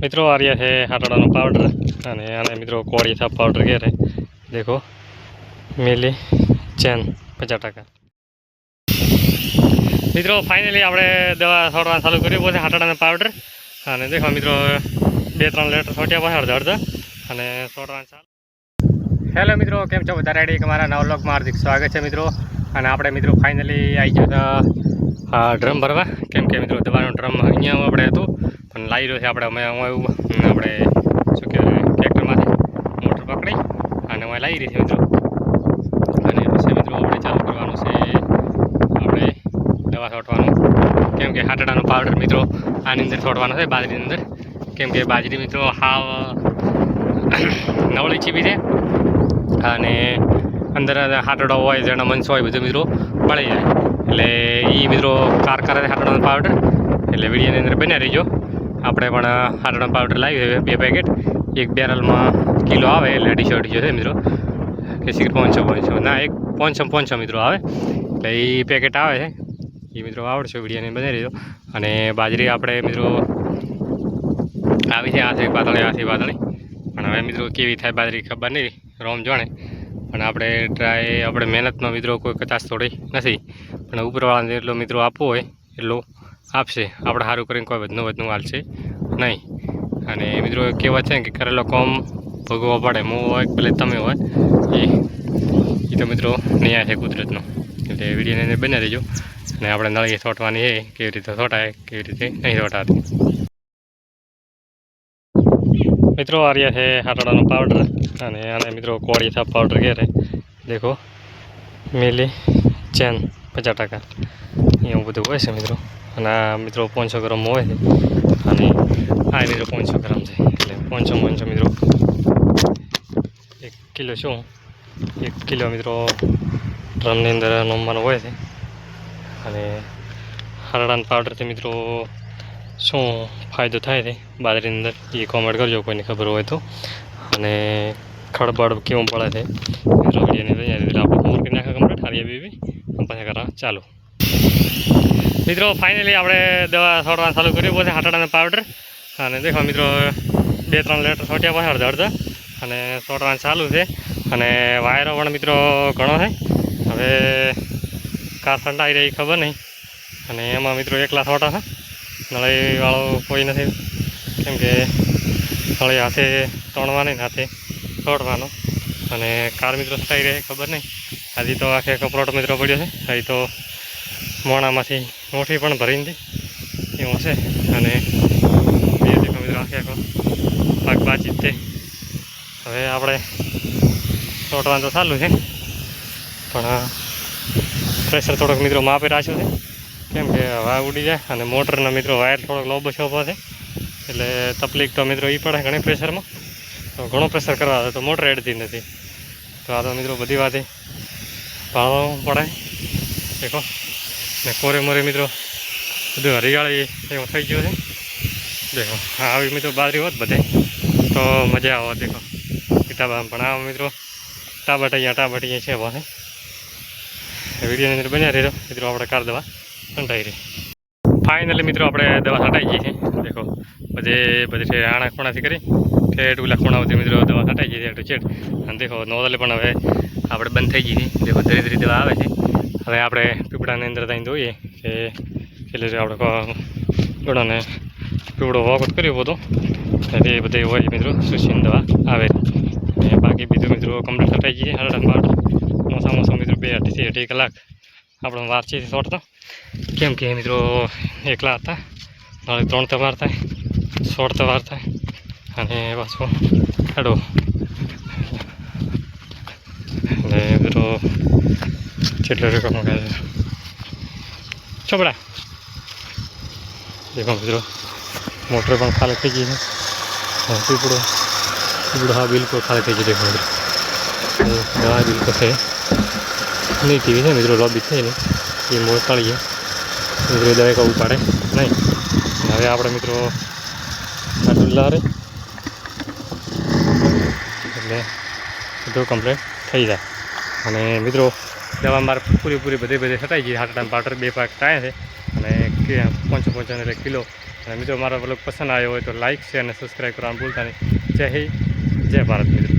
मित्रों आ रहा है हाटाड़ा पाउडर आने मित्रों कोड़ी था पाउडर कह रहे देखो मिली चैन 50 टका। मित्रों फाइनली આપણે દવા છોડવાનું ચાલુ કર્યું પછી હાટાડાના પાવડર અને દેખો મિત્રો 2-3 લીટર છોટ્યા પછી અડધા અને છોડવાનું ચાલુ। હેલો મિત્રો કેમ છો બધા રેડી તમારા નવા વ્લોગમાં હાર્દિક સ્વાગત છે મિત્રો। અને આપણે મિત્રો ફાઇનલી આવી ગયા ડ્રમ ભરવા કેમ કે મિત્રો દવાનો ડ્રમ અહીંયા આપણે હતું પણ લાવી રહ્યો છે આપણે અમે આપણે શું કહેવાય ટ્રેક્ટરમાંથી મોટર પકડી અને અમે લાવી રહી છે મિત્રો અને પછી મિત્રો આપણે ચાલુ કરવાનું છે આપણે દવા છોડવાનું કેમ કે હાટાડાનો પાવડર મિત્રો આની અંદર છોડવાનો છે બાજરીની અંદર કેમ કે બાજરી મિત્રો હાવ નવળી ચીપી છે અને અંદર હાટાડો હોય જેના મંચ હોય બધું મિત્રો બળી જાય એટલે એ મિત્રો કાર કરે હાટાડાનો પાવડર એટલે વિડીયોની અંદર બન્યા રહીજો। આપણે પણ હાટાડાનો પાવડર લાવી 2 પેકેટ એક બેરલમાં કિલો આવે એટલે 250 છે મિત્રો કે 500 ના એક 500 મિત્રો આવે એટલે એ પેકેટ આવે છે એ મિત્રો આવડશે વિડીયોની બની રહીજો। અને બાજરી આપણે મિત્રો આવી છે આથી પાતળી પણ હવે મિત્રો કેવી થાય બાજરી ખબર નહીં રોમ જાણે પણ આપણે ટ્રાય આપણે મહેનતમાં મિત્રો કોઈ કચાશ થોડી નથી પણ ઉપરવાળાને એટલો મિત્રો આપવો હોય એટલો આપશે આપણે સારું કરીને કોઈ વધનું હાલશે નહીં। અને મિત્રો કહેવત છે કે કરેલો કોમ ભોગવવો પડે હું હોય ભલે તમે હોય એ તો મિત્રો ન્યાય છે કુદરતનો એટલે વિડીયોની અંદર બની રહેજો। અને આપણે નળીએ છોટવાની છે કેવી રીતે છોટાય કેવી રીતે નહીં છોટાતી। मित्रों आ रहा है हाटाड़ा पाउडर आने मित्रों कोड़ी था पाउडर कह रहे देखो मिली चैन 50 टका એવું બધું હોય છે મિત્રો અને આ મિત્રો 500 ગ્રામ હોય છે અને આ મિત્રો 500 ગ્રામ છે એટલે 500 મિત્રો 1 કિલો શું 1 કિલો મિત્રો ડ્રમની અંદર નમવાનું હોય છે। અને હાટાડાના પાવડરથી મિત્રો શું ફાયદો થાય છે બાજરીની અંદર એ કોમેન્ટ કરજો કોઈને ખબર હોય તો। અને ખડબડ કેવું પડે છે મિત્રો વિડીયોની અંદર આપણે મોર કરી નાખે કમ્પ્લીટ હારી બેબી પછી કરવા ચાલો। મિત્રો ફાઇનલી આપણે દવા છોડવાનું ચાલુ કર્યું પછી હાટાડાના પાવડર અને દેખો મિત્રો 2-3 લીટર છોટ્યા પછી અડધા અને છોડવાનું ચાલુ છે। અને વાયરો પણ મિત્રો ઘણો છે હવે કાર ઠંડાઈ રહી ખબર નહીં અને એમાં મિત્રો એકલા છોટા છે નળીવાળો કોઈ નથી કેમ કે નળી હાથે તોડવાની ને હાથે છોડવાનો અને કાર મિત્રો થઈ રહે ખબર નહીં હજી તો આખે કપરોટ મિત્રો પડ્યો છે હજી તો મોણામાંથી મોઠી પણ ભરીને હતી એવું હશે અને બે દેખો મિત્રો આખે પાક બાજી તે હવે આપણે છોડવાનું તો ચાલુ છે પણ પ્રેશર થોડોક મિત્રો માપે રાખ્યો છે કેમ કે હવા ઉડી જાય અને મોટરના મિત્રો વાયર થોડોક લોબો છોપો છે એટલે તકલીફ તો મિત્રો એ પડે ઘણી પ્રેશરમાં તો ઘણું પ્રેશર કરવા તો મોટર એડતી નથી તો આ તો મિત્રો બધી વાતે ભાળવું પડે દેખો ને કોરે મોરે મિત્રો બધું હરિયાળી એવું થઈ ગયું છે દેખો આવી મિત્રો બાજરી હોત બધે તો મજા આવે દેખો કિતાબામાં પણ આ મિત્રો ટાબટિયા છે પાસે વિડીયોની અંદર બન્યા રહ્યો મિત્રો આપણે કાર દવા ઠંડાઈ રહી। ફાઇનલી મિત્રો આપણે દવા છટાઈ ગઈ છે દેખો બધી આણા ખૂણાથી કરી ઠેઠ ઓલા ખૂણાઓથી મિત્રો દવા છટાઈ ગઈ છે એટલું ચેટ અને દેખો નોદલે પણ હવે આપણે બંધ થઈ ગઈ છે દેખો ધીરે ધીરે દવા આવે છે। હવે આપણે પીપળાની અંદર ત્યાં જોઈએ કે એટલે આપણે ગળાને પીવડો વોકટ કર્યો બધો એ બધે હોય મિત્રો સુશીની દવા આવે અને બાકી બીજું મિત્રો કમ્પ્લીટ છટાઈ ગઈ છે હાટાડાના પાવડર મોસા મિત્રો 2-2.5 કલાક આપણો વાતચીત છોડતો કેમ કે મિત્રો એકલા હતા નાಳೆ 3 તવાર થાય 16 તવાર થાય અને પાછો હાડો અને મિત્રો જેટલો રકમ કહે ચોપડા દેખો મિત્રો મોટર પણ ખાલી થઈ ગઈ છે પીપળો હા બિલકુલ ખાલી થઈ ગઈ દેખો મિત્રો દવા બિલકુલ છે નહીં ટીવી છે મિત્રો લોબી છે ને એ મોડ તળીએ મિત્રો દવા કહું પાડે નહીં હવે આપણે મિત્રો ડુલ્લા રે એટલે બધું કમ્પ્લીટ થઈ જાય। અને મિત્રો દવા મારે પૂરી બધે છટાઈ ગઈ હાટાડાના પાવડર 2 પાક થાય છે અને 555 એટલે કિલો અને મિત્રો મારો બ્લોગ પસંદ આવ્યો હોય તો લાઇક શેર અને સબસ્ક્રાઈબ કરવાનું ભૂલતા નહીં. જય હિન્દ, જય ભારત મિત્રો.